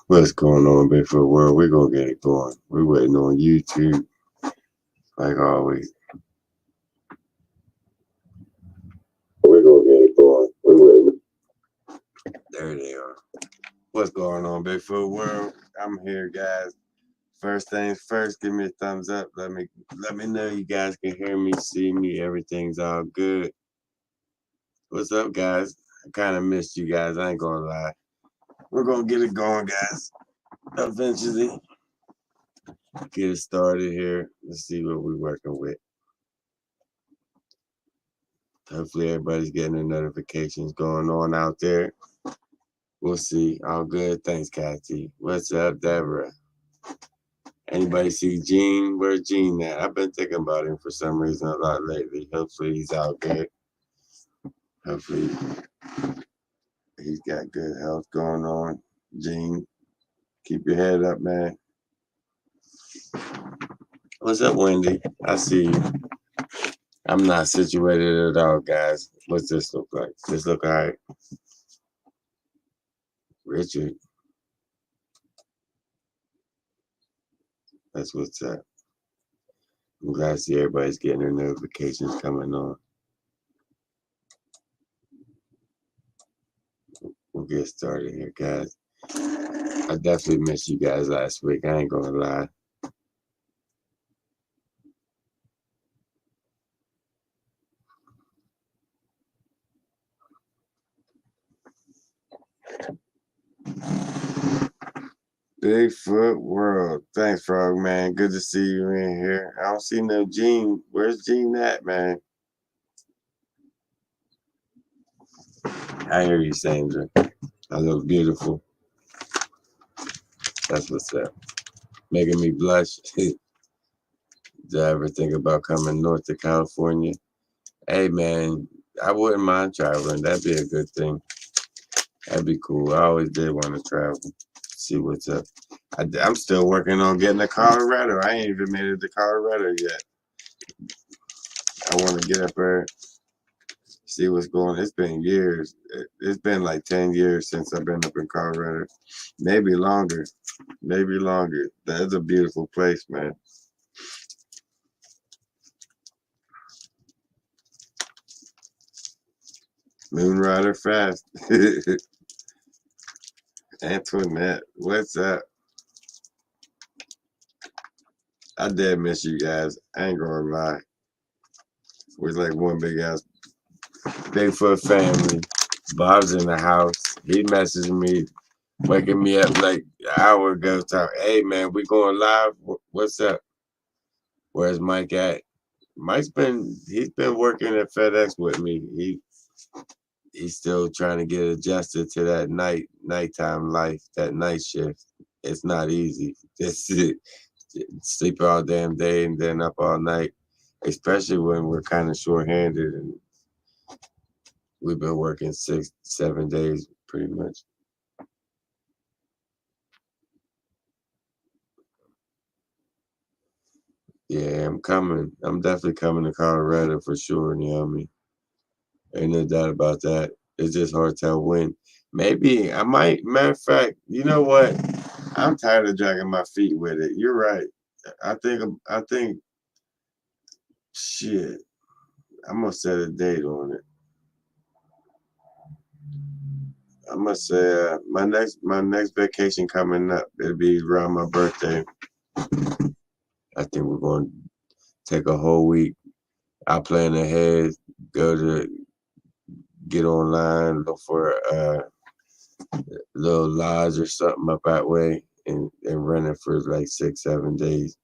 What's going on, Bigfoot World? We're gonna get it going. We're waiting on YouTube, like always. We're gonna get it going. We're waiting. There they are. What's going on, Bigfoot World? I'm here, guys. First things first, give me a thumbs up. Let me know you guys can hear me, see me. Everything's all good. What's up, guys? I kind of missed you guys. I ain't gonna lie. We're gonna get it going, guys. Eventually, get it started here. Let's see what we're working with. Hopefully everybody's getting their notifications going on out there. We'll see. All good. Thanks, Kathy. What's up, Deborah? Anybody see Gene? Where's Gene at? I've been thinking about him for some reason a lot lately. Hopefully he's out good. Hopefully he's got good health going on. Gene, keep your head up, man. What's up, Wendy? I see you. I'm not situated at all, guys. What's this look like? This look all right? Richard. That's what's up. I'm glad to see everybody's getting their notifications coming on. We'll get started here, guys. I definitely missed you guys last week. I ain't gonna lie. Bigfoot World. Thanks, Frog Man. Good to see you in here. I don't see no Gene. Where's Gene at, man? I hear you, Sandra. I look beautiful. That's what's up. Making me blush. Did I ever think about coming north to California? Hey, man, I wouldn't mind traveling. That'd be a good thing. That'd be cool. I always did want to travel. See what's up. I'm still working on getting to Colorado. I ain't even made it to Colorado yet. I want to get up there, see what's going on. It's been years. It's been like 10 years since I've been up in Colorado. Maybe longer. Maybe longer. That's a beautiful place, man. Moonrider Fast. Antoinette, what's up? I did miss you guys. I ain't gonna lie. We're like one big ass Bigfoot family. Bob's in the house. He messaged me, waking me up like an hour ago. Talk, hey man, we going live. What's up? Where's Mike at? He's been working at FedEx with me. He's still trying to get adjusted to that nighttime life, that night shift. It's not easy. Just sleep all damn day and then up all night, especially when we're kind of short-handed and we've been working 6-7 days pretty much. Yeah, I'm coming. I'm definitely coming to Colorado for sure, Naomi. Ain't no doubt about that. It's just hard to tell when. Maybe I might. Matter of fact, you know what? I'm tired of dragging my feet with it. You're right. I think. Shit. I'm gonna set a date on it. I'm gonna say my next vacation coming up. It'll be around my birthday. I think we're gonna take a whole week. I plan ahead. Go to get online, look for a little lodge or something up that way, and rent it for like 6-7 days,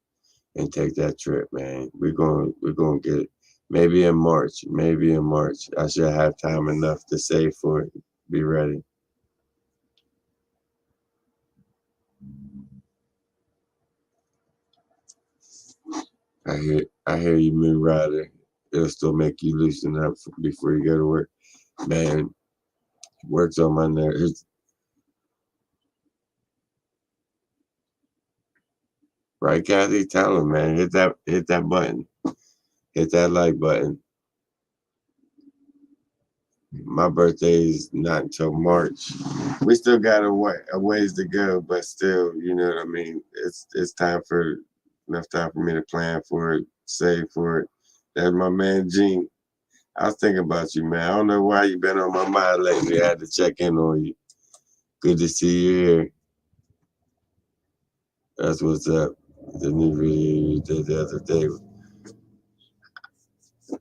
and take that trip, man. We're gonna get it. Maybe in March. Maybe in March. I should have time enough to save for it. Be ready. I hear you, Moon Rider. It'll still make you loosen up before you go to work. Man, works on my nerves. Right, Kathy? Tell him, man. Hit that button. Hit that like button. My birthday's not until March. We still got a ways to go, but still, you know what I mean. It's time for enough time for me to plan for it, save for it. That's my man Gene. I was thinking about you, man. I don't know why you been on my mind lately. I had to check in on you. Good to see you here. That's what's up. The new video you did the other day.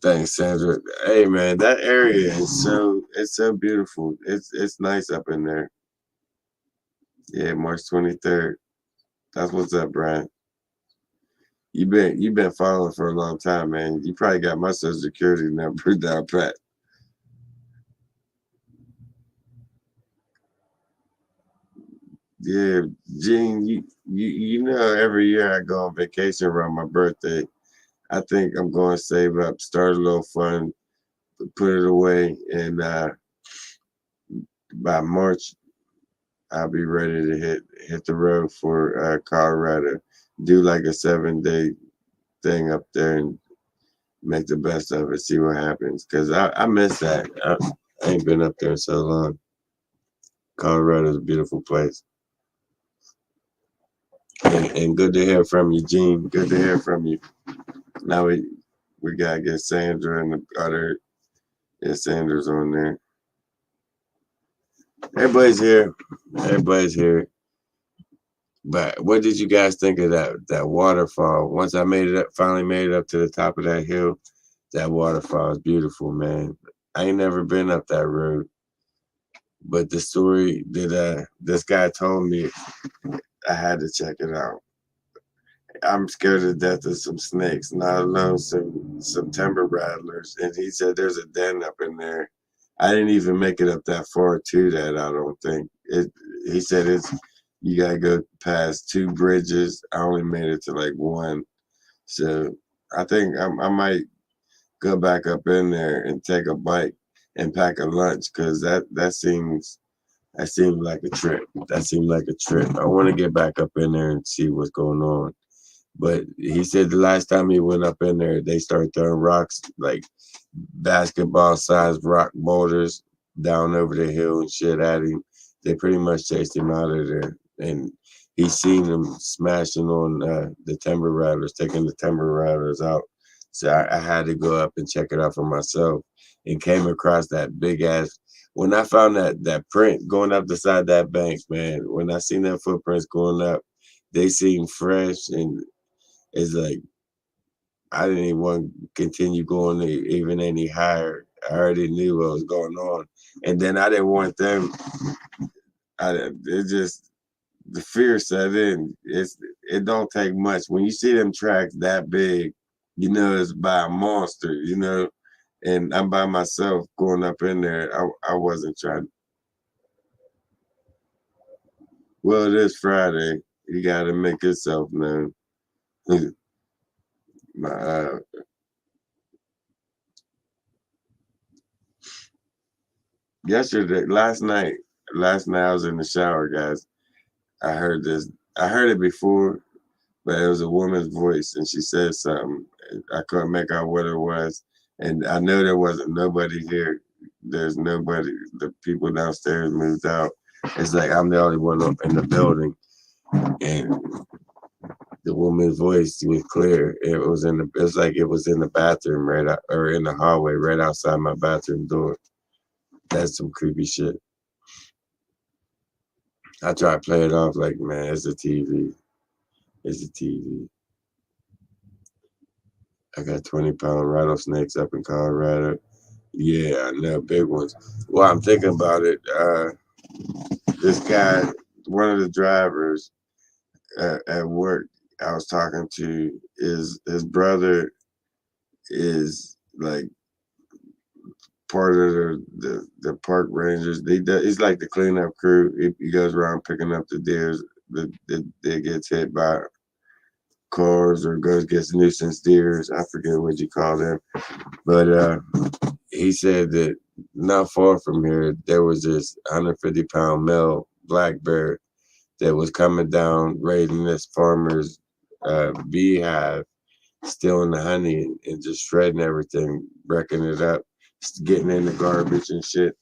Thanks, Sandra. Hey, man, that area is so beautiful. It's nice up in there. Yeah, March 23rd. That's what's up, Brian. You been following for a long time, man. You probably got my social security number down pat. Yeah, Gene, you know every year I go on vacation around my birthday. I think I'm going to save up, start a little fund, put it away, and by March I'll be ready to hit the road for Colorado. Do like a 7 day thing up there and make the best of it. See what happens. Cause I miss that. I ain't been up there in so long. Colorado's a beautiful place. And good to hear from you, Gene. Good to hear from you. Now we gotta get Sandra and the other. Yeah, Sandra's on there. Everybody's here. Everybody's here. But what did you guys think of that waterfall? Once I made it up, finally made it up to the top of that hill, that waterfall is beautiful, man. I ain't never been up that road, but the story that this guy told me, I had to check it out. I'm scared to death of some snakes, not alone some timber rattlers. And he said there's a den up in there. I didn't even make it up that far to that. I don't think it. He said it's you gotta go past two bridges. I only made it to like one, so I think I might go back up in there and take a bite and pack a lunch because that seems like a trip. That seemed like a trip. I want to get back up in there and see what's going on. But he said the last time he went up in there, they started throwing rocks, like basketball sized rock boulders down over the hill and shit at him. They pretty much chased him out of there. And he seen them smashing on the timber rattlers, taking the timber rattlers out. So I had to go up and check it out for myself and came across that big ass. When I found that print going up the side of that bank, man, when I seen that footprints going up, they seemed fresh and it's like I didn't even want to continue going even any higher. I already knew what was going on, and then I didn't want them. It just the fear set in. It don't take much when you see them tracks that big. You know it's by a monster. You know, and I'm by myself going up in there. I wasn't trying. Well, it is Friday. You got to make yourself known. My yesterday, last night I was in the shower, guys. I heard this. I heard it before, but it was a woman's voice, and she said something. I couldn't make out what it was, and I know there wasn't nobody here. There's nobody. The people downstairs moved out. It's like I'm the only one up in the building, and the woman's voice was clear. It was in the. It's like it was in the bathroom right out, or in the hallway right outside my bathroom door. That's some creepy shit. I try to play it off like, man, it's a TV. It's a TV. I got 20-pound rattlesnakes up in Colorado. Yeah, I know, big ones. Well, I'm thinking about it. This guy, one of the drivers at work I was talking to, is his brother is like part of the park rangers. He's like the cleanup crew. He goes around picking up the deers that gets hit by cars or goes gets nuisance deers. I forget what you call them, but he said that not far from here there was this 150-pound male black bear that was coming down raiding this farmer's beehive, stealing the honey and just shredding everything, wrecking it up. getting in the garbage and shit.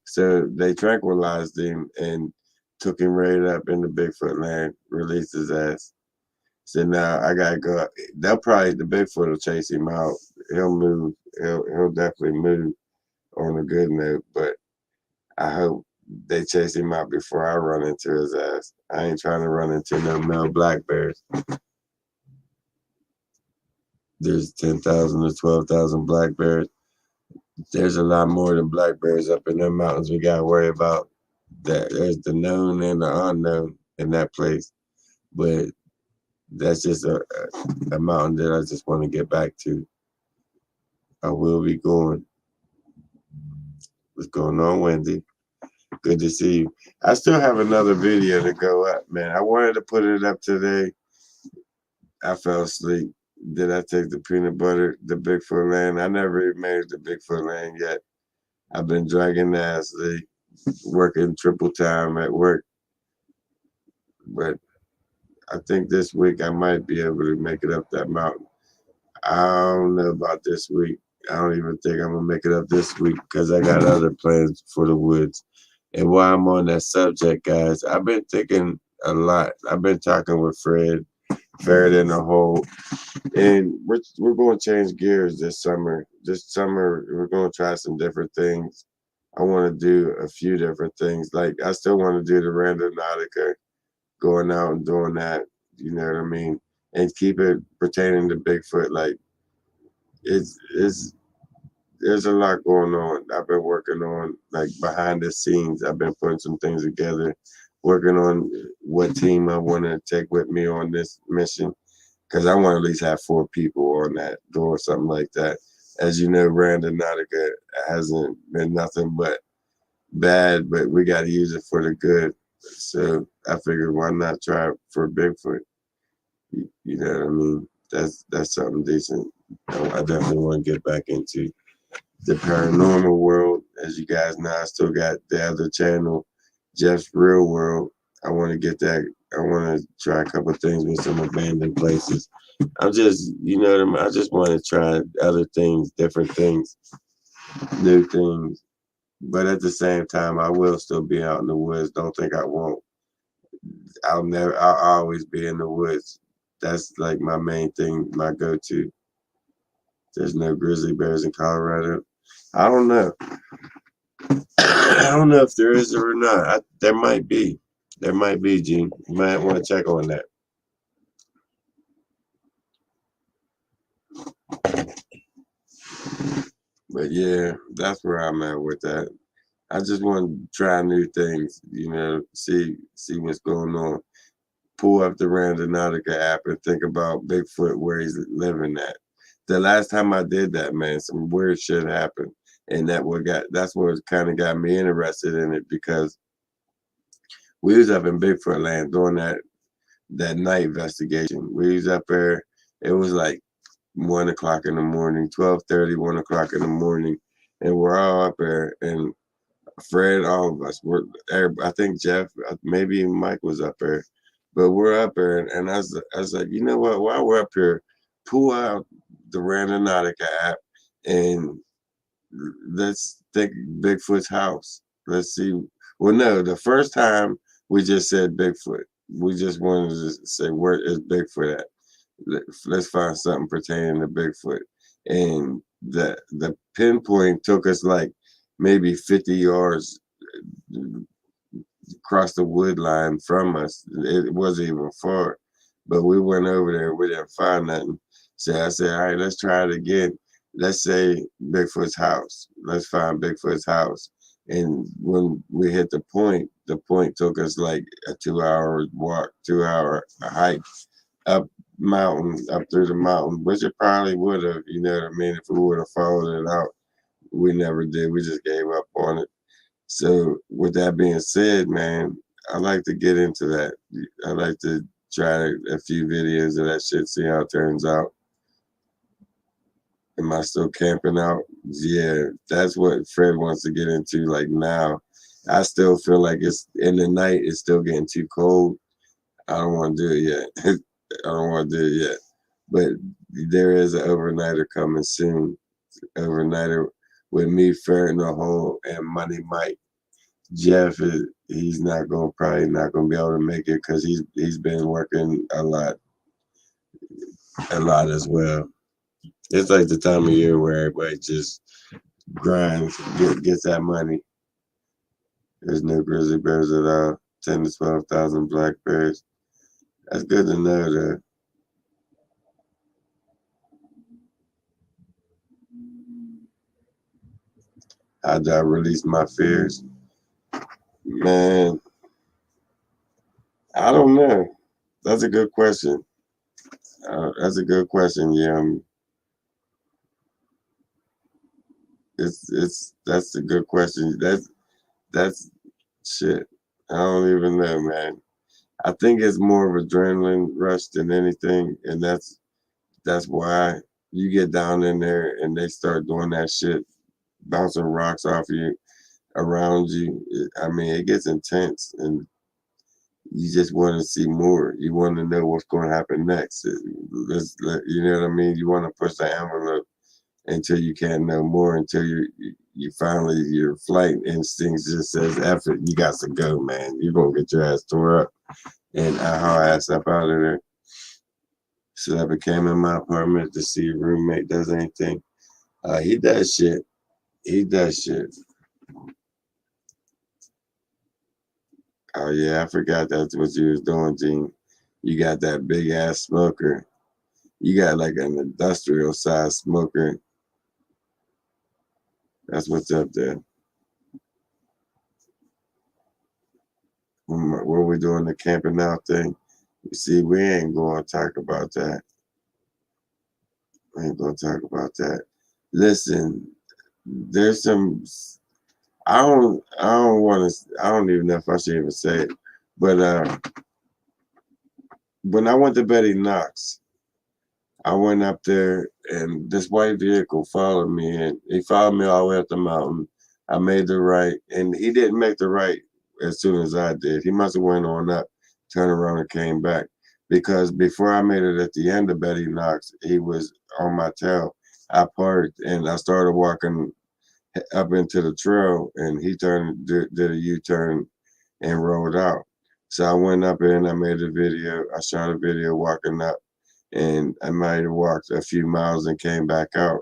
So they tranquilized him and took him right up into Bigfoot land, released his ass. So now I gotta go. The Bigfoot will chase him out. He'll move. He'll definitely move on a good note. But I hope they chase him out before I run into his ass. I ain't trying to run into no male black bears. There's 10,000 to 12,000 black bears. There's a lot more than black bears up in them mountains we gotta worry about. There's the known and the unknown in that place. But that's just a mountain that I just want to get back to. I will be going. What's going on, Wendy? Good to see you. I still have another video to go up, man. I wanted to put it up today. I fell asleep. Did I take the peanut butter, the Bigfoot land? I never even made the Bigfoot land yet. I've been dragging ass, working triple time at work. But I think this week I might be able to make it up that mountain. I don't know about this week. I don't even think I'm gonna make it up this week because I got other plans for the woods. And while I'm on that subject, guys, I've been thinking a lot. I've been talking with Fred in the hole, and we're going to change gears this summer. This summer, we're going to try some different things. I want to do a few different things. Like I still want to do the Randonautica, going out and doing that. You know what I mean? And keep it pertaining to Bigfoot. Like it's there's a lot going on. I've been working on like behind the scenes. I've been putting some things together, working on what team I want to take with me on this mission. Because I want to at least have 4 people on that doing something like that. As you know, Randonautica hasn't been nothing but bad, but we got to use it for the good. So I figured, why not try for Bigfoot? You know what I mean? That's something decent. I definitely want to get back into the paranormal world. As you guys know, I still got the other channel, Jeff's Real World. I want to get that. I want to try a couple of things with some abandoned places. I'm just, you know what I mean? I just want to try other things, different things, new things. But at the same time, I will still be out in the woods. Don't think I won't. I'll always be in the woods. That's like my main thing, my go-to. There's no grizzly bears in Colorado. I don't know. I don't know if there is or not. There might be. There might be, Gene. You might want to check on that. But yeah, that's where I'm at with that. I just want to try new things, you know, see what's going on. Pull up the Randonautica app and think about Bigfoot where he's living at. The last time I did that, man, some weird shit happened. And that's what kind of got me interested in it, because we was up in Bigfoot land doing that night investigation. We was up there. It was like 1 o'clock in the morning, 12:30, 1 o'clock in the morning, and we're all up there. And Fred, all of us, I think Jeff, maybe Mike was up there, but we're up there. And I was like, you know what? While we're up here, pull out the Randonautica app and let's think Bigfoot's house. Let's see. Well, no, the first time we just said Bigfoot. We just wanted to say, where is Bigfoot at? Let's find something pertaining to Bigfoot. And the pinpoint took us like maybe 50 yards across the wood line from us. It wasn't even far. But we went over there, we didn't find nothing. So I said, all right, let's try it again. Let's say Bigfoot's house. Let's find Bigfoot's house. And when we hit the point took us like a 2-hour walk, 2-hour hike up mountain, up through the mountain, which it probably would have, you know what I mean, if we would have followed it out. We never did. We just gave up on it. So with that being said, man, I like to get into that. I like to try a few videos of that shit, see how it turns out. Am I still camping out? Yeah, that's what Fred wants to get into. Like now, I still feel like it's in the night. It's still getting too cold. I don't want to do it yet. I don't want to do it yet. But there is an overnighter coming soon. Overnighter with me, Fair in the Hole, and Money Mike. Jeff he's not gonna probably not gonna be able to make it because he's been working a lot as well. It's like the time of year where everybody just grinds, gets that money. There's no grizzly bears at all. 10 to 12,000 black bears. That's good to know that. How do I release my fears? Man, I don't know. That's a good question. That's a good question. Yeah, it's that's a good question. That's shit. I don't even know, man. I think it's more of adrenaline rush than anything, and that's why you get down in there and they start doing that shit, bouncing rocks off you, around you. I mean, it gets intense, and you just want to see more. You want to know what's going to happen next. You know what I mean? You want to push the envelope until you can't know more, until you finally, your flight instincts just says, F it, you got to go, man. You're going to get your ass tore up. And I haul ass up out of there. So I became in my apartment to see a roommate does anything. He does shit. He does shit. Oh yeah, I forgot that's what you was doing, Gene. You got that big ass smoker. You got like an industrial size smoker. That's what's up there. What we doing the camping out thing? You see, we ain't going to talk about that. We ain't going to talk about that. Listen, there's some. I don't want to. I don't even know if I should even say it. But when I went to Betty Knox, I went up there and this white vehicle followed me, and he followed me all the way up the mountain. I made the right, and he didn't make the right as soon as I did. He must have went on up, turned around, and came back. Because before I made it at the end of Betty Knox, he was on my tail. I parked and I started walking up into the trail, and he did a U-turn and rolled out. So I went up there and I made a video. I shot a video walking up, and I might have walked a few miles and came back out.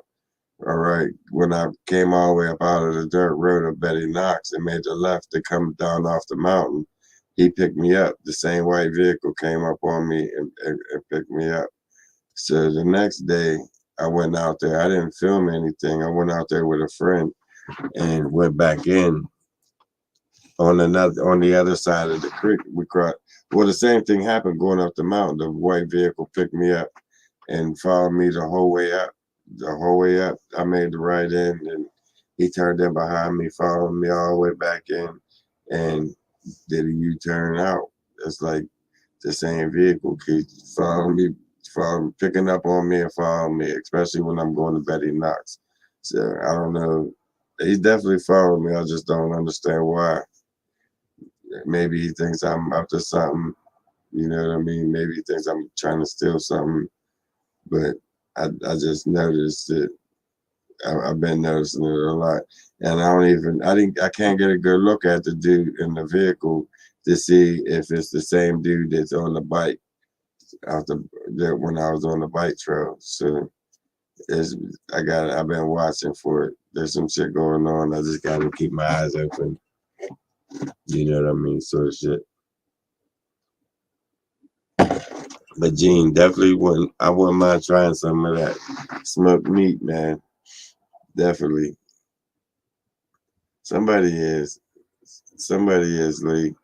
All right. When I came all the way up out of the dirt road of Betty Knox and made the left to come down off the mountain, he picked me up. The same white vehicle came up on me and picked me up. So the next day, I went out there. I didn't film anything. I went out there with a friend and went back in on the other side of the creek. We crossed. Well, the same thing happened going up the mountain. The white vehicle picked me up and followed me the whole way up. The whole way up, I made the right end, and he turned in behind me, followed me all the way back in, and did a U-turn out. It's like the same vehicle keeps following, picking up on me and following me, especially when I'm going to Betty Knox. So I don't know. He definitely followed me. I just don't understand why. Maybe he thinks I'm up to something. You know what I mean? Maybe he thinks I'm trying to steal something. But I just noticed it. I've been noticing it a lot, and I can't get a good look at the dude in the vehicle to see if it's the same dude that's on the bike after when I was on the bike trail. So it's I've been watching for it. There's some shit going on. I just gotta keep my eyes open. You know what I mean? Sort of shit. But Gene, definitely wouldn't. I wouldn't mind trying some of that smoked meat, man. Definitely. Somebody is. Somebody is, Lee.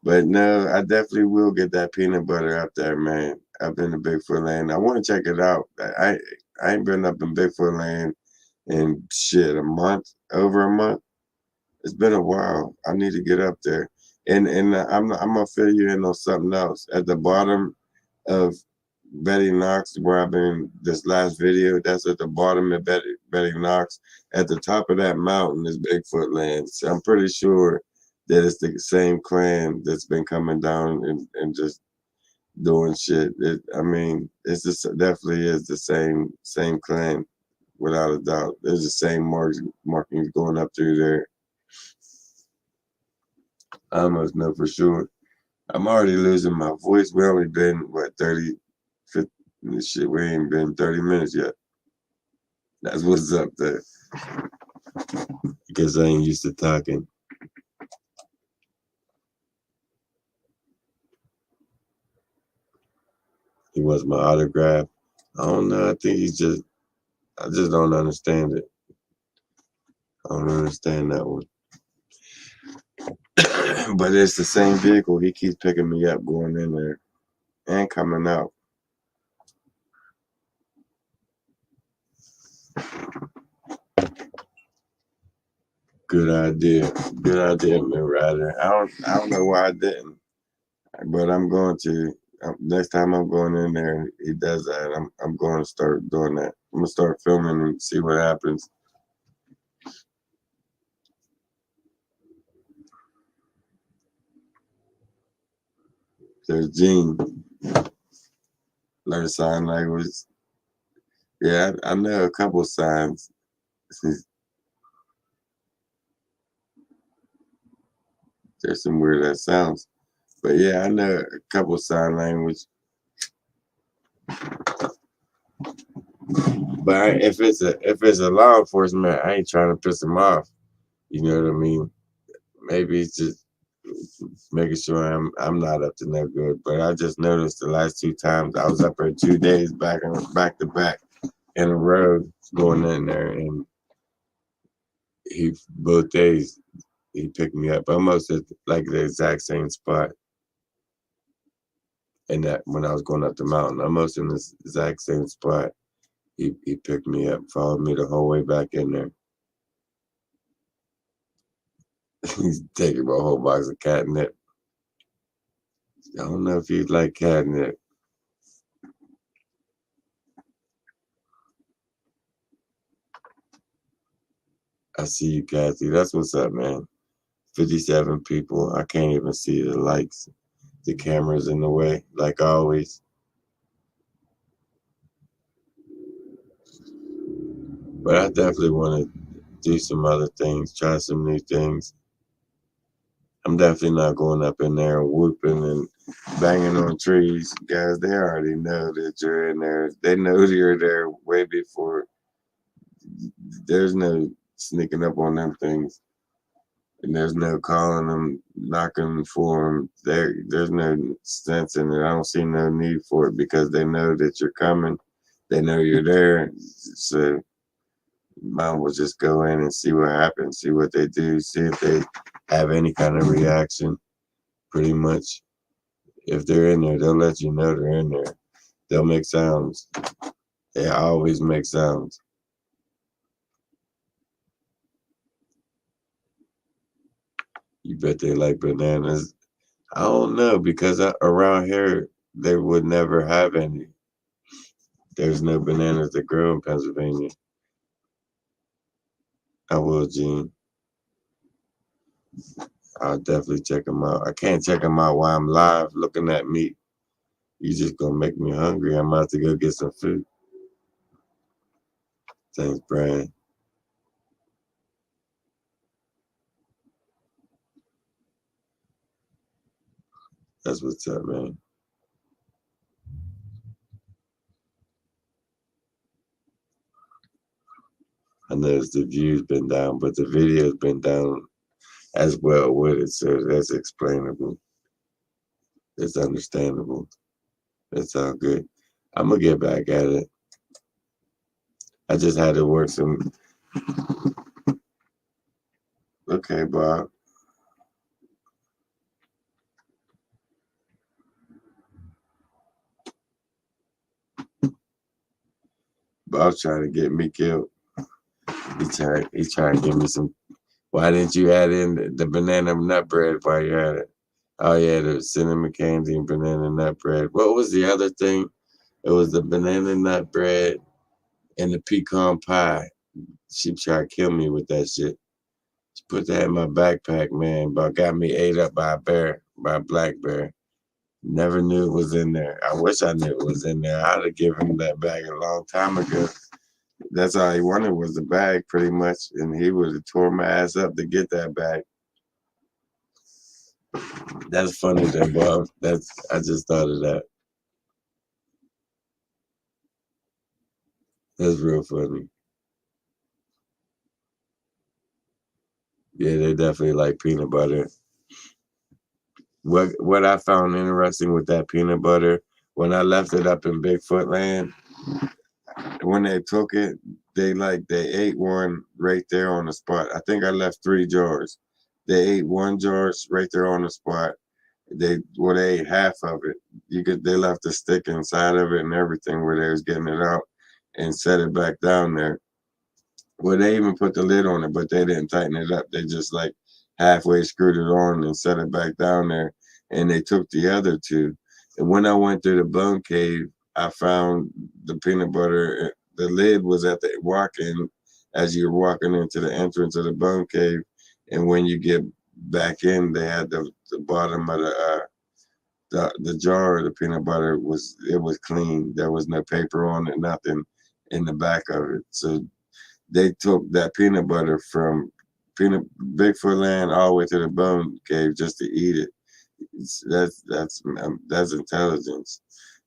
But no, I definitely will get that peanut butter up there, man. Up in the Bigfoot land. I want to check it out. I ain't been up in Bigfoot land in shit a month, over a month. It's been a while. I need to get up there. And I'm gonna fill you in on something else. At the bottom of Betty Knox, where I've been this last video, that's at the bottom of Betty Knox. At the top of that mountain is Bigfoot land. So I'm pretty sure that it's the same clan that's been coming down and just doing shit. I mean, it's just definitely is the same clan. without a doubt. There's the same markings going up through there. I almost know for sure. I'm already losing my voice. We only been, what, 30, 50, shit, we ain't been 30 minutes yet. That's what's up there. Because I ain't used to talking. He wants my autograph. I don't know. I think I just don't understand it. I don't understand that one. But it's the same vehicle. He keeps picking me up, going in there, and coming out. Good idea. Good idea, Miss Ryder. I don't know why I didn't, but I'm going to. Next time I'm going in there, he does that. I'm going to start doing that. I'm gonna start filming and see what happens. There's Gene. Learn sign language. Yeah, I know a couple signs. There's some weird that sounds. But yeah, I know a couple sign language. But if it's a law enforcement, I ain't trying to piss them off. You know what I mean? Maybe it's just making sure I'm not up to no good. But I just noticed the last 2 times I was up there 2 days back to back in a row going in there, and he both days he picked me up almost at like the exact same spot. And that when I was going up the mountain, almost in the exact same spot, he picked me up, followed me the whole way back in there. He's taking my whole box of catnip. I don't know if you'd like catnip. I see you, Kathy. That's what's up, man. 57 people. I can't even see the lights. The camera's in the way, like always. But I definitely want to do some other things, try some new things. I'm definitely not going up in there and whooping and banging on trees. Guys, they already know that you're in there. They know you're there way before. There's no sneaking up on them things. And there's no calling them, knocking for them. There's no sense in it. I don't see no need for it because they know that you're coming. They know you're there. So mine will just go in and see what happens, see what they do, see if they have any kind of reaction. Pretty much, if they're in there, they'll let you know they're in there. They'll make sounds. They always make sounds. You bet they like bananas. I don't know because around here they would never have any. There's no bananas that grow in Pennsylvania. I will, Gene. I'll definitely check them out. I can't check them out while I'm live looking at meat. You just gonna make me hungry. I'm about to go get some food. Thanks, Brian. That's what's up, man. I noticed the view's been down, but the video's been down as well with it, so that's explainable. It's understandable. It's all good. I'm gonna get back at it. I just had to work some. Okay, Bob. Bob's trying to get me killed. He's trying to give me some. Why didn't you add in the banana nut bread while you had it? Oh yeah, the cinnamon candy and banana nut bread. What was the other thing? It was the banana nut bread and the pecan pie. She tried to kill me with that shit. She put that in my backpack, man, but got me ate up by a bear, by a black bear. Never knew it was in there. I wish I knew it was in there. I'd have given him that bag a long time ago. That's all he wanted was the bag, pretty much, and he would have tore my ass up to get that bag. That's funny, though, Bob. I just thought of that. That's real funny. Yeah, they definitely like peanut butter. What I found interesting with that peanut butter, when I left it up in Bigfoot land, when they took it, they ate one right there on the spot. I think I left 3 jars. They ate one jar right there on the spot. They ate half of it. They left the stick inside of it and everything where they was getting it out and set it back down there. Well, they even put the lid on it, but they didn't tighten it up. They just like halfway screwed it on and set it back down there. And they took the other two. And when I went through the bone cave, I found the peanut butter. The lid was at the walk-in as you're walking into the entrance of the bone cave. And when you get back in, they had the bottom of the jar of the peanut butter was clean. There was no paper on it, nothing in the back of it. So they took that peanut butter from peanut Bigfoot land all the way to the bone cave just to eat it. That's intelligence.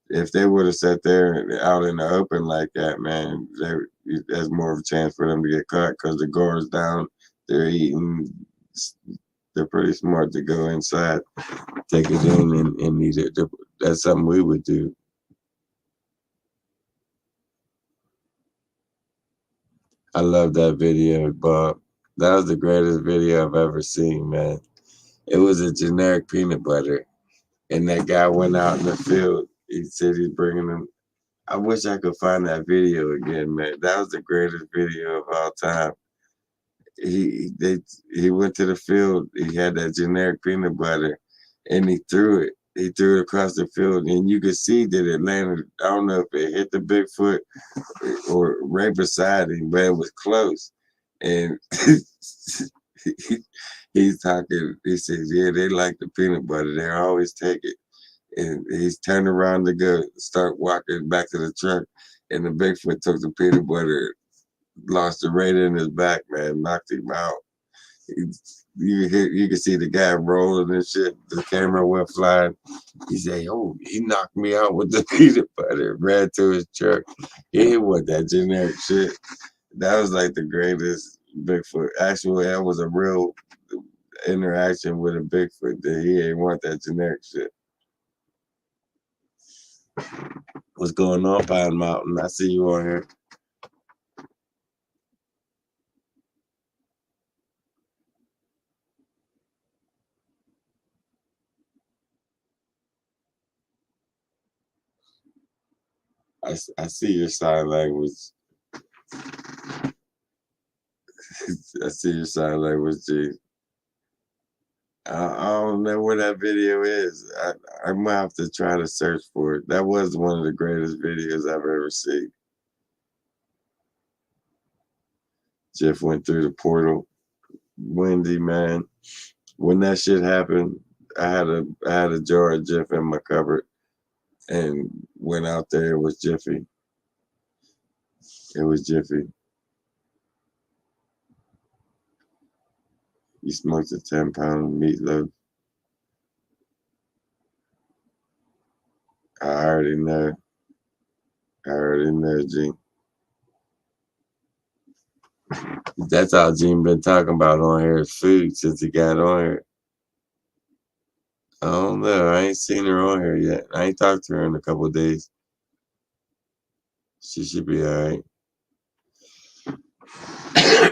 If they would have sat there out in the open like that, man, there's more of a chance for them to get caught because the guard's down. They're eating. They're pretty smart to go inside, take it in, and eat it. That's something we would do. I love that video, Bob. That was the greatest video I've ever seen, man. It was a generic peanut butter, and that guy went out in the field. He said he's bringing them. I wish I could find that video again, man. That was the greatest video of all time. He went to the field. He had that generic peanut butter, and he threw it. He threw it across the field, and you could see that it landed. I don't know if it hit the Bigfoot or right beside him, but it was close. And he's talking. He says, "Yeah, they like the peanut butter. They always take it." And he's turned around to go start walking back to the truck, and the Bigfoot took the peanut butter, lost it right in his back, man, knocked him out. You can see the guy rolling and shit. The camera went flying. He said, "Oh, he knocked me out with the peanut butter." Ran to his truck. He didn't want that generic shit. That was like the greatest Bigfoot. Actually, that was a real interaction with a Bigfoot. That he didn't want that generic shit. What's going on, Pine Mountain? I see you on here. I see your sign language. I see your sign language, G. I don't know where that video is. I might have to try to search for it. That was one of the greatest videos I've ever seen. Jeff went through the portal. Windy, man. When that shit happened, I had a jar of Jeff in my cupboard and went out there. It was Jiffy. It was Jiffy. He smoked a 10-pound meatloaf. I already know. I already know, G. That's all Gene been talking about on here is food since he got on here. I don't know. I ain't seen her on here yet. I ain't talked to her in a couple of days. She should be all right.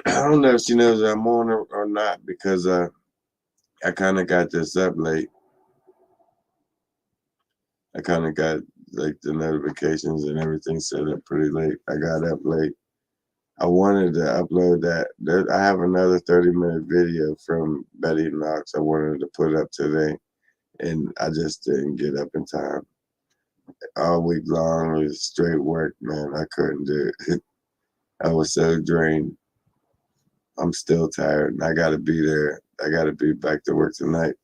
I don't know if she knows I'm on her or not because I kind of got this up late. I kind of got like the notifications and everything set up pretty late. I got up late. I wanted to upload that. I have another 30-minute video from Betty Knox I wanted to put up today, and I just didn't get up in time. All week long was straight work, man. I couldn't do it. I was so drained. I'm still tired, and I got to be there. I got to be back to work tonight.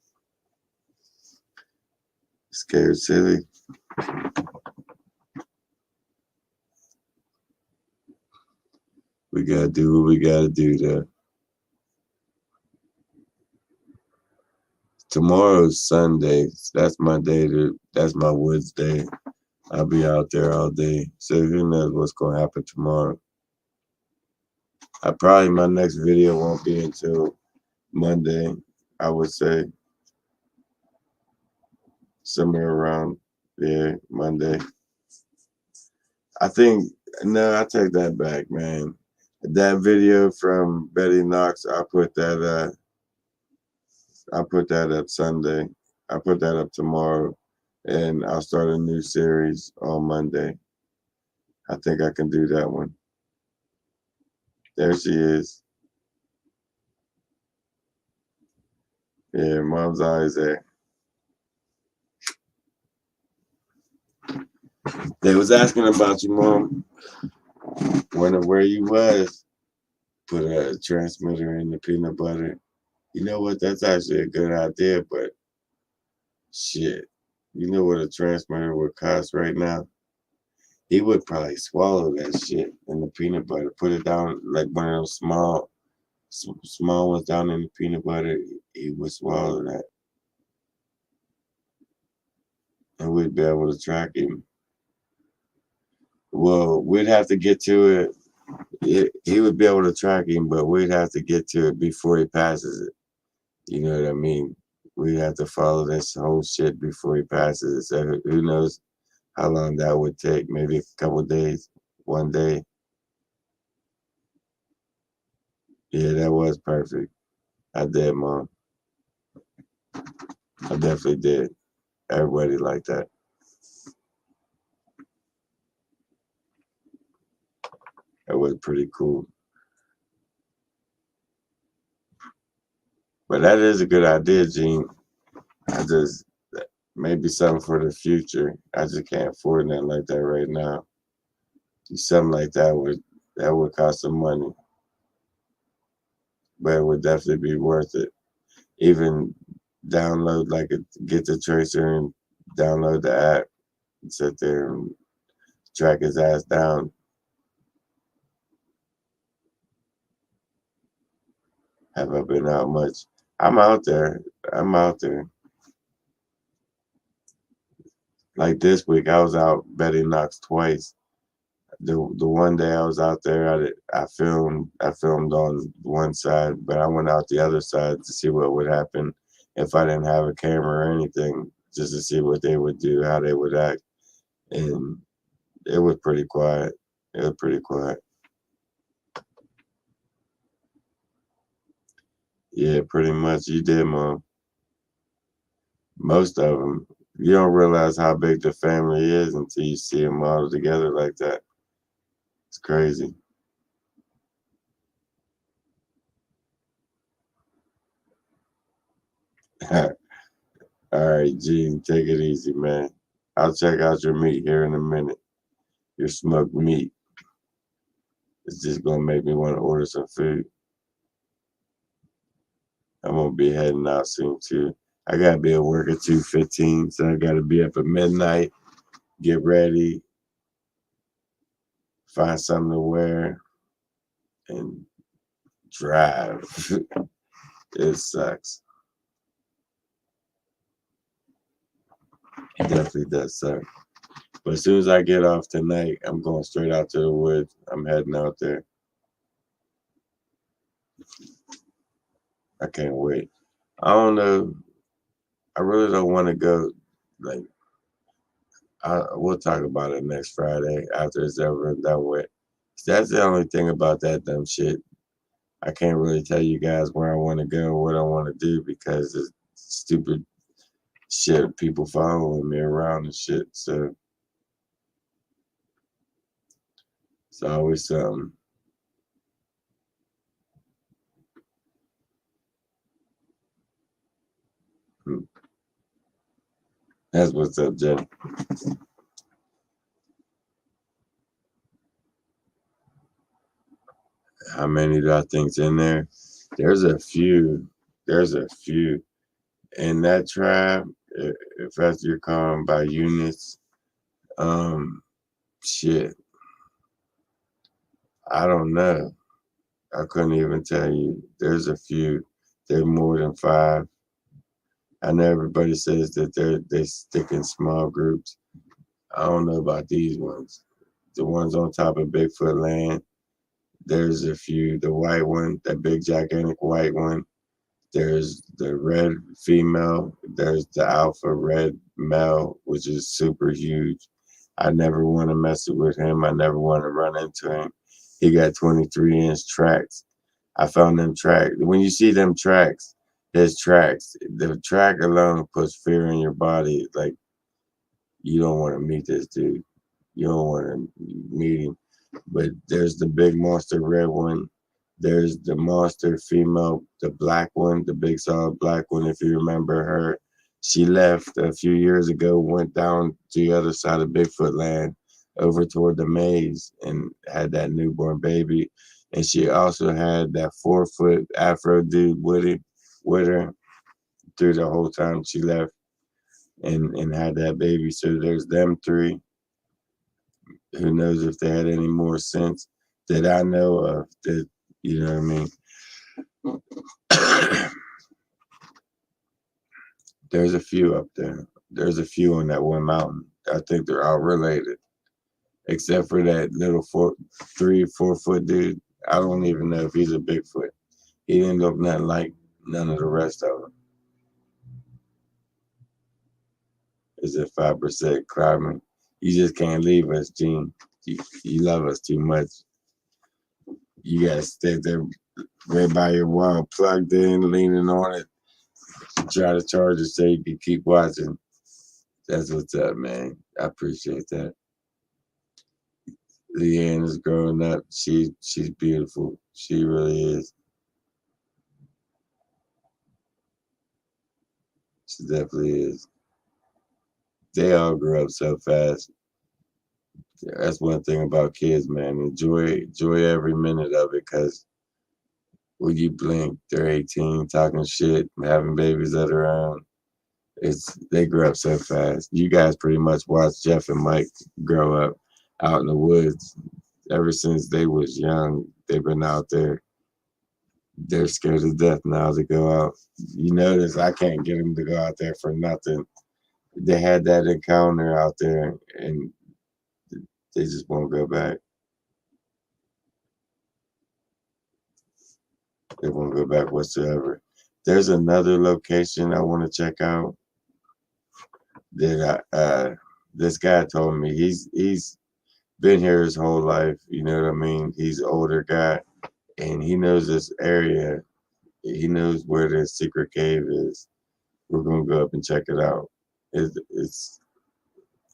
Scared silly. We gotta do what we gotta do though. Tomorrow's Sunday. So that's my day that's my woods day. I'll be out there all day. So who knows what's gonna happen tomorrow. My next video won't be until Monday, I would say. Somewhere around Monday. I think no, I take that back, man. That video from Betty Knox, I'll put that up Sunday. I'll put that up tomorrow, and I'll start a new series on Monday. I think I can do that one. There she is. Yeah, mom's always there. They was asking about you, mom. Wondering where you was. Put a transmitter in the peanut butter. You know what? That's actually a good idea, but shit. You know what a transmitter would cost right now? He would probably swallow that shit in the peanut butter. Put it down like one of those small ones down in the peanut butter. He would swallow that, and we'd be able to track him. Well, we'd have to get to it. He would be able to track him, but we'd have to get to it before he passes it. You know what I mean? We'd have to follow this whole shit before he passes it. So who knows how long that would take? Maybe a couple of days, one day. Yeah, that was perfect. I did, Mom. I definitely did. Everybody liked that. That was pretty cool. But that is a good idea, Gene. I just maybe something for the future. I just can't afford nothing like that right now. Something like that would cost some money, but it would definitely be worth it. Even download get the tracer and download the app and sit there and track his ass down. Have I been out much? I'm out there. I'm out there. Like this week, I was out Betty Knox twice. The one day I was out there, I filmed on one side, but I went out the other side to see what would happen if I didn't have a camera or anything, just to see what they would do, how they would act, and it was pretty quiet. It was pretty quiet. Yeah, pretty much. You did, Mom. Most of them. You don't realize how big the family is until you see them all together like that. It's crazy. All right, Gene, take it easy, man. I'll check out your meat here in a minute. Your smoked meat. It's just gonna make me want to order some food. I'm gonna be heading out soon too. I gotta be at work at 2:15, so I gotta be up at midnight, get ready, find something to wear, and drive. It sucks. It definitely does suck. But as soon as I get off tonight, I'm going straight out to the woods. I'm heading out there. I can't wait. I don't know. I really don't want to go. Like, we'll talk about it next Friday after it's ever done with. That's the only thing about that dumb shit. I can't really tell you guys where I want to go or what I want to do because it's stupid shit. People following me around and shit. So it's always something. Hmm. That's what's up, Jeff. How many do I think's in there? There's a few. There's a few. In that tribe, if that's your calling by units, um, shit. I don't know. I couldn't even tell you. There's a few. There are more than five. I know everybody says that they stick in small groups. I don't know about these ones. The ones on top of Bigfoot land. There's a few. The white one, that big gigantic white one. There's the red female. There's the alpha red male, which is super huge. I never want to mess with him. I never want to run into him. He got 23-inch tracks. I found them tracks. When you see them tracks, his tracks, the track alone puts fear in your body. Like, you don't want to meet this dude. You don't want to meet him. But there's the big monster red one. There's the monster female, the black one, the big solid black one. If you remember her, she left a few years ago, went down to the other side of Bigfoot land over toward the maze and had that newborn baby. And she also had that 4-foot Afro dude with her through the whole time she left and had that baby. So there's them three. Who knows if they had any more sense that I know of that, you know what I mean? There's a few up there. There's a few on that one mountain. I think they're all related, except for that little 4 foot dude. I don't even know if he's a Bigfoot. He didn't look nothing like none of the rest of them. Is it 5% climbing? You just can't leave us, Gene. You love us too much. You gotta stay there right by your wall, plugged in, leaning on it, try to charge it so you can keep watching. That's what's up, man. I appreciate that. Leanne is growing up. She's beautiful. She really is. She definitely is. They all grew up so fast. That's one thing about kids, man. Enjoy every minute of it, because when you blink, they're 18, talking shit, having babies of their own. They grew up so fast. You guys pretty much watched Jeff and Mike grow up out in the woods. Ever since they was young, they've been out there. They're scared to death now to go out. You notice I can't get them to go out there for nothing. They had that encounter out there, and they just won't go back. They won't go back whatsoever. There's another location I want to check out that this guy told me he's been here his whole life. You know what I mean? He's an older guy, and he knows this area. He knows where the secret cave is. We're gonna go up and check it out. It's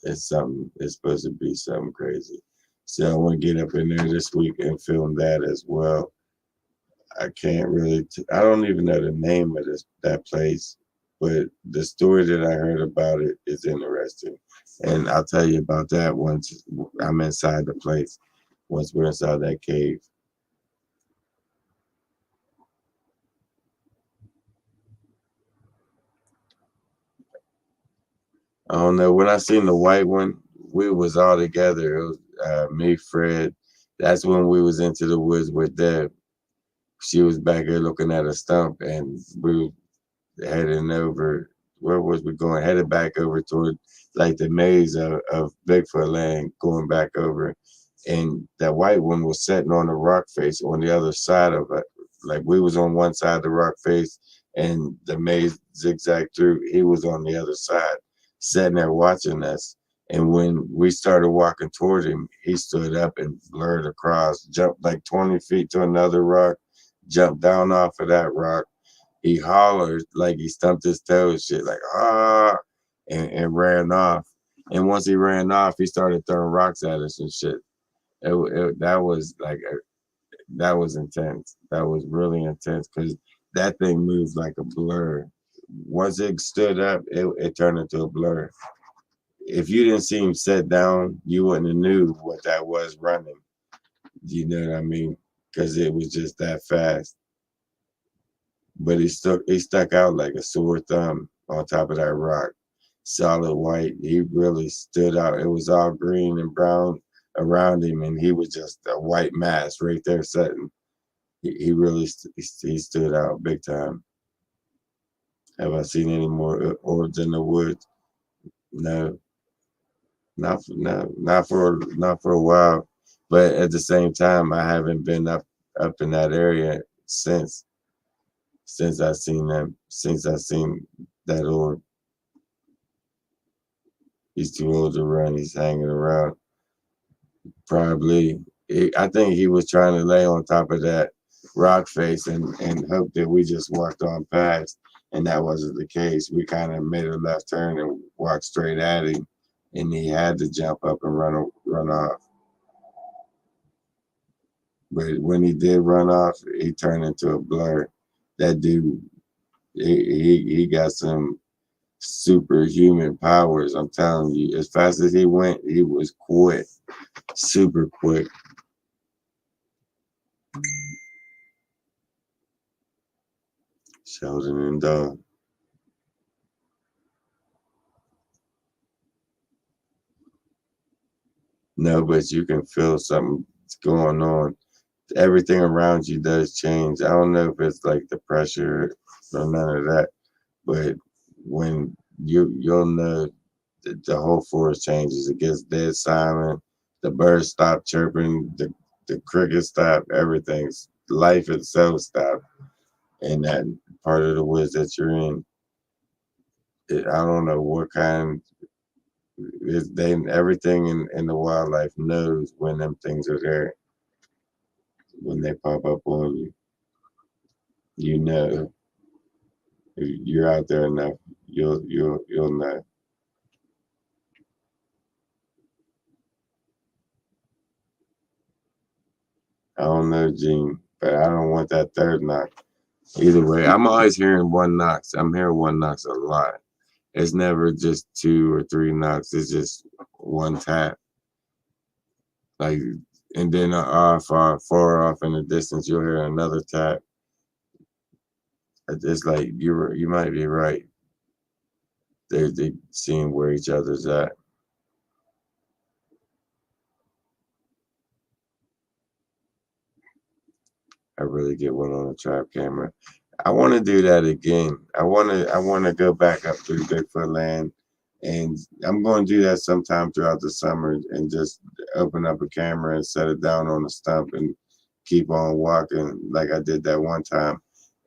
it's something. It's supposed to be something crazy. So I want to get up in there this week and film that as well. I can't really. I don't even know the name of that place, but the story that I heard about it is interesting, and I'll tell you about that once I'm inside the place. Once we're inside that cave. I don't know. When I seen the white one, we was all together. It was me, Fred. That's when we was into the woods with Deb. She was back here looking at a stump, and we were heading over. Where was we going? Headed back over toward like the maze of Bigfoot land, going back over. And that white one was sitting on the rock face on the other side of it. Like we was on one side of the rock face, and the maze zigzagged through. He was on the other side, sitting there watching us. And when we started walking toward him, he stood up and blurred across, jumped like 20 feet to another rock, jumped down off of that rock. He hollered like he stumped his toes, shit, like, ah, and ran off. And once he ran off, he started throwing rocks at us and shit. That was like, that was intense. That was really intense because that thing moved like a blur. Once it stood up, it turned into a blur. If you didn't see him sit down, you wouldn't have knew what that was running. You know what I mean? Because it was just that fast. But he stuck out like a sore thumb on top of that rock. Solid white. He really stood out. It was all green and brown around him, and he was just a white mass right there sitting. He really he stood out big time. Have I seen any more orbs in the woods? No, not for a while. But at the same time, I haven't been up in that area since I seen them. Since I seen that orb, he's too old to run. He's hanging around. Probably, I think he was trying to lay on top of that rock face and hope that we just walked on past, and that wasn't the case. We kind of made a left turn and walked straight at him, and he had to jump up and run off. But when he did run off, he turned into a blur. That dude, he got some superhuman powers. I'm telling you, as fast as he went, he was quick, super quick. Sheldon and Dawn. No, but you can feel something going on. Everything around you does change. I don't know if it's like the pressure or none of that, but when you'll know that the whole forest changes. It gets dead silent. The birds stop chirping. The crickets stop. Everything's life itself stop in that part of the woods that you're in. I don't know what kind. They everything in the wildlife knows when them things are there. When they pop up on you, you know. If you're out there enough, you'll know. I don't know, Gene, but I don't want that third knock. Either way, I'm always hearing one knocks. I'm hearing one knocks a lot. It's never just two or three knocks. It's just one tap. Like, and then far off in the distance, you'll hear another tap. It's like you might be right. They seeing where each other's at. I really get one on the trap camera. I want to do that again. I want to go back up through Bigfoot land, and I'm going to do that sometime throughout the summer and just open up a camera and set it down on a stump and keep on walking like I did that one time.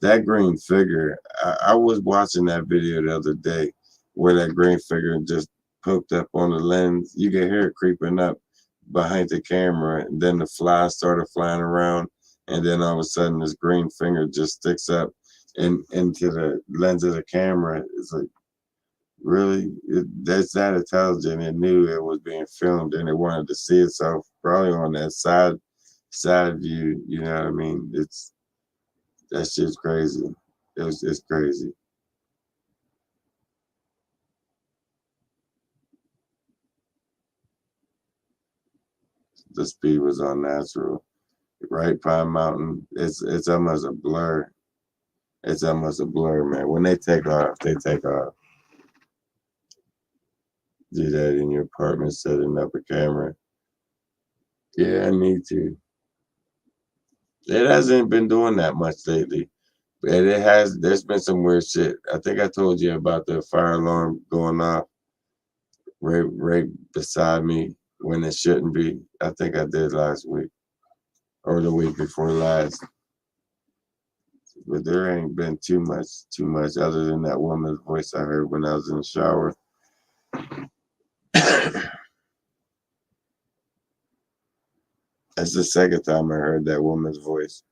That green figure, I was watching that video the other day where that green figure just poked up on the lens. You could hear it creeping up behind the camera, and then the flies started flying around, and then all of a sudden this green finger just sticks up into the lens of the camera. It's like, really? That's that intelligent. It knew it was being filmed and it wanted to see itself probably on that side view. You know what I mean? That's just crazy. It's crazy. The speed was unnatural. Right, Pine Mountain. It's almost a blur. It's almost a blur, man. When they take off, they take off. Do that in your apartment, setting up a camera. Yeah, I need to. It hasn't been doing that much lately. And it has, there's been some weird shit. I think I told you about the fire alarm going off right beside me when it shouldn't be. I think I did last week or the week before last. But there ain't been too much other than that woman's voice I heard when I was in the shower. That's the second time I heard that woman's voice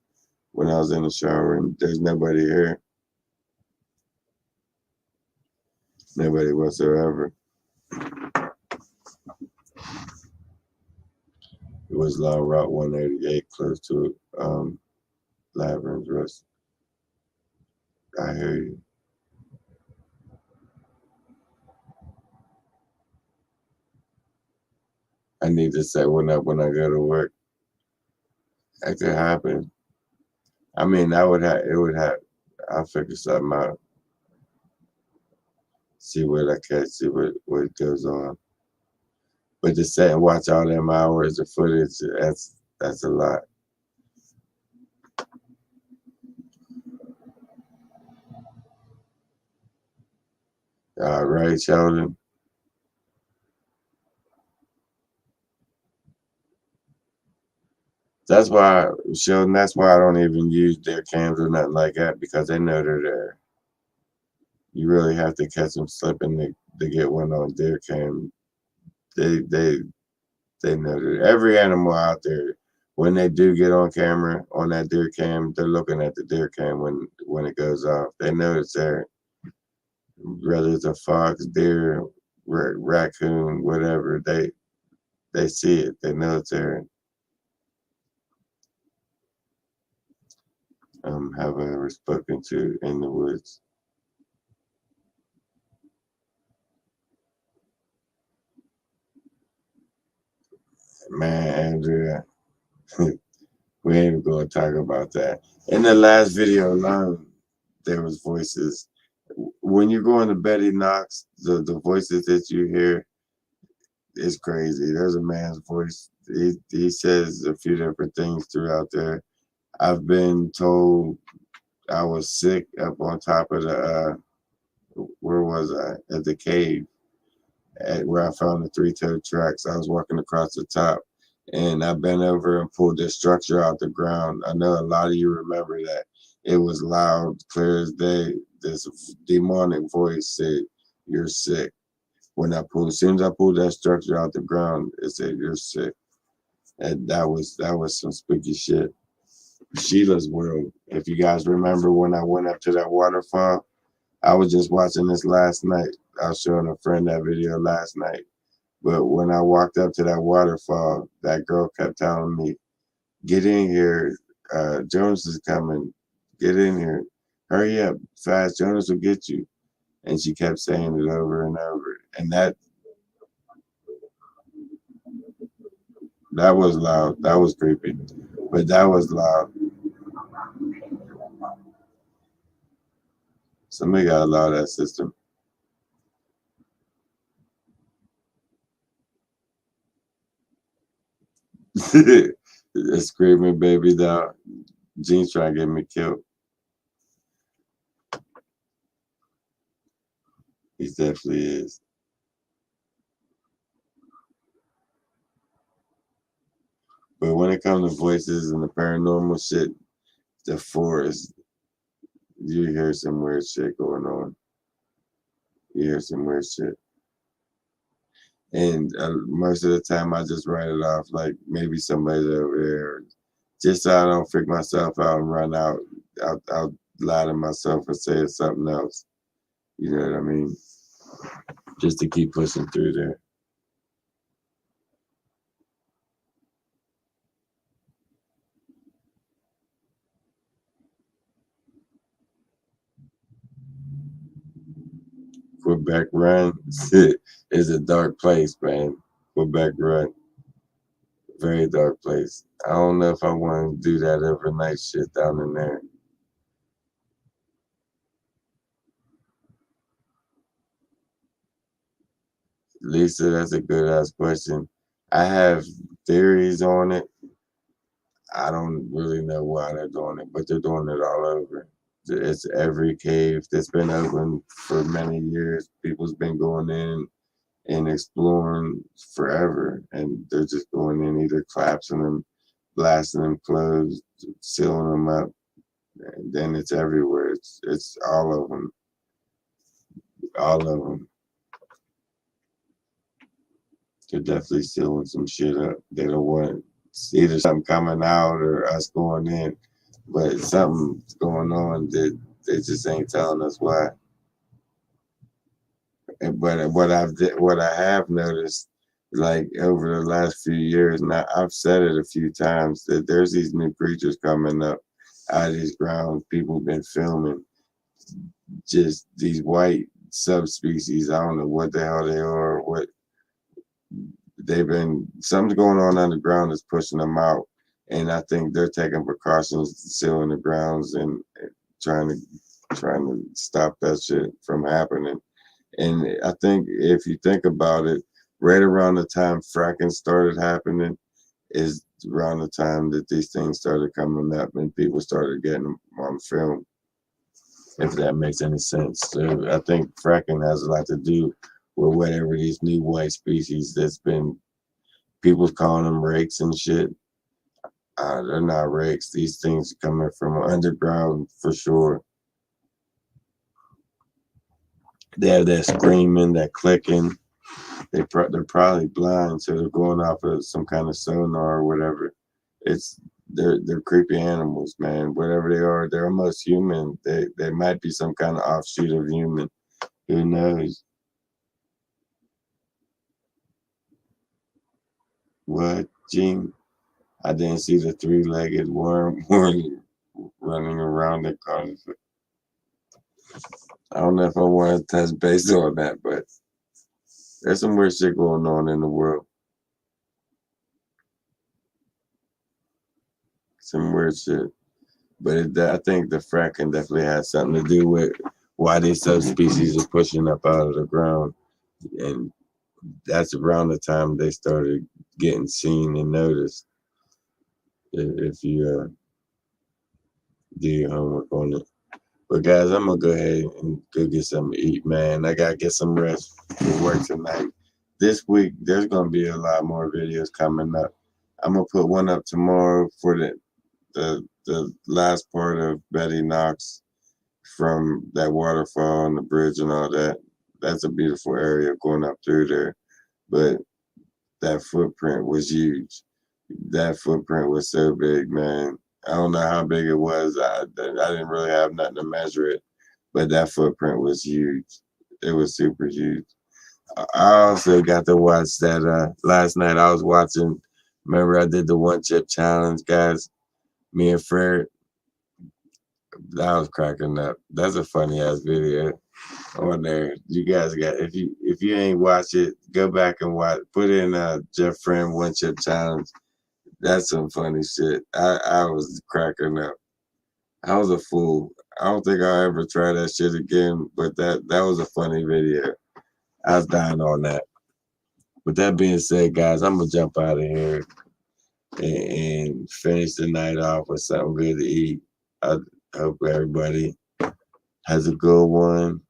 when I was in the shower, and there's nobody here. Nobody whatsoever. It was along Route 188 close to Laverne Rest. I hear you. I need to set one up when I go to work. That could happen. I mean, it would have, I'll figure something out. See what I catch, see what goes on. But to sit and watch all them hours of footage, that's a lot. Right, Sheldon? That's why, Sheldon, that's why I don't even use their cams or nothing like that, because they know they're there. You really have to catch them slipping to get one on their cam. They they they know that every animal out there, when they do get on camera on that deer cam, they're looking at the deer cam when it goes off. They know it's there, whether it's a fox, deer, raccoon, whatever. They see it. They know it's there. Have I ever spoken to in the woods? Man, Andrea, we ain't even gonna talk about that. In the last video alone, there was voices. When you go into Betty Knox, the voices that you hear is crazy. There's a man's voice. He says a few different things throughout there. I've been told I was sick up on top of the where was I? At the cave at where I found the three-toed tracks. I was walking across the top, and I bent over and pulled this structure out the ground. I know a lot of you remember that. It was loud, clear as day. This demonic voice said, "You're sick." When I pulled, as soon as I pulled that structure out the ground, it said, "You're sick." And that was some spooky shit. Sheila's world. If you guys remember when I went up to that waterfall, I was just watching this last night. I was showing a friend that video last night. But when I walked up to that waterfall, that girl kept telling me, "Get in here. Jonas is coming. Get in here. Hurry up, fast. Jonas will get you." And she kept saying it over and over. And that was loud. That was creepy. But that was loud. Somebody got to allow that system. A screaming baby doll. Gene's trying to get me killed. He definitely is. But when it comes to voices and the paranormal shit, the forest, you hear some weird shit going on. You hear some weird shit. And most of the time, I just write it off like maybe somebody's over there, just so I don't freak myself out and run out. I'll lie to myself and say it's something else. You know what I mean? Just to keep pushing through there. Quebec Run is a dark place, man. Quebec Run, very dark place. I don't know if I want to do that overnight shit down in there. Lisa, that's a good ass question. I have theories on it. I don't really know why they're doing it, but they're doing it all over. It's every cave that's been open for many years. People's been going in and exploring forever, and they're just going in, either collapsing them, blasting them closed, sealing them up, and then it's everywhere. It's all of them, all of them. They're definitely sealing some shit up. They don't want either something coming out or us going in, but something's going on that they just ain't telling us why. But what I have noticed, like over the last few years, now I've said it a few times that there's these new creatures coming up out of these grounds. People have been filming just these white subspecies. I don't know what the hell they are. What they've been, something's going on underground that's pushing them out, and I think they're taking precautions, sealing the grounds and trying to trying to stop that shit from happening. And I think if you think about it, right around the time fracking started happening is around the time that these things started coming up and people started getting them on film. if that makes any sense. So I think fracking has a lot to do with whatever these new white species that's been, people's calling them rakes and shit. They're not rakes. These things are coming from underground for sure. They have that screaming, that clicking. They're probably blind, so they're going off of some kind of sonar or whatever. It's they're creepy animals, man. Whatever they are, they're almost human. They might be some kind of offshoot of human. Who knows? What, Gene? I didn't see the three-legged worm running around the corner. I don't know if I want to touch base on that, but there's some weird shit going on in the world. Some weird shit. But I think the fracking definitely has something to do with why these subspecies are pushing up out of the ground. And that's around the time they started getting seen and noticed. If you do your homework on it. But guys, I'm gonna go ahead and go get something to eat, man. I gotta get some rest for work tonight. This week, there's gonna be a lot more videos coming up. I'm gonna put one up tomorrow for the last part of Betty Knox from that waterfall and the bridge and all that. That's a beautiful area going up through there. But that footprint was huge. That footprint was so big, man. I don't know how big it was. I didn't really have nothing to measure it, but that footprint was huge. It was super huge. I also got to watch that last night. I was watching. Remember, I did the one chip challenge, guys. Me and Fred. I was cracking up. That's a funny ass video on there. You guys got, if you ain't watch it, go back and watch. Put in Jeff Friend one chip challenge. That's some funny shit. I was cracking up. I was a fool. I don't think I'll ever try that shit again, but that was a funny video. I was dying on that. With that being said, guys, I'm gonna jump out of here and finish the night off with something good to eat. I hope everybody has a good one.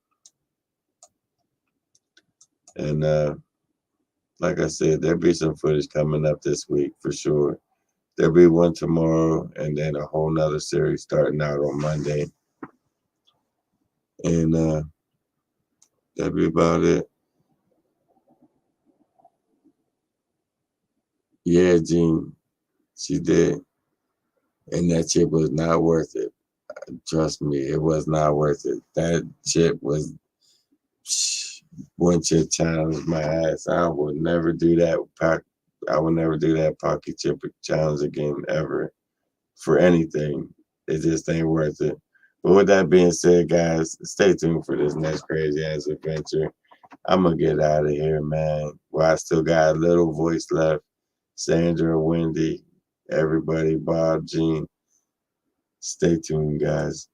And like I said, there'll be some footage coming up this week for sure. There'll be one tomorrow and then a whole nother series starting out on Monday. And that'll be about it. Yeah, Gene, she did. And that chip was not worth it. Trust me, it was not worth it. That chip was one chip challenge my ass. I would never do that. I would never do that pocket chip challenge again ever for anything. It just ain't worth it. But with that being said, guys, stay tuned for this next crazy ass adventure. I'm gonna get out of here, man. Well, I still got a little voice left. Sandra, Wendy, everybody, Bob, Gene. Stay tuned, guys.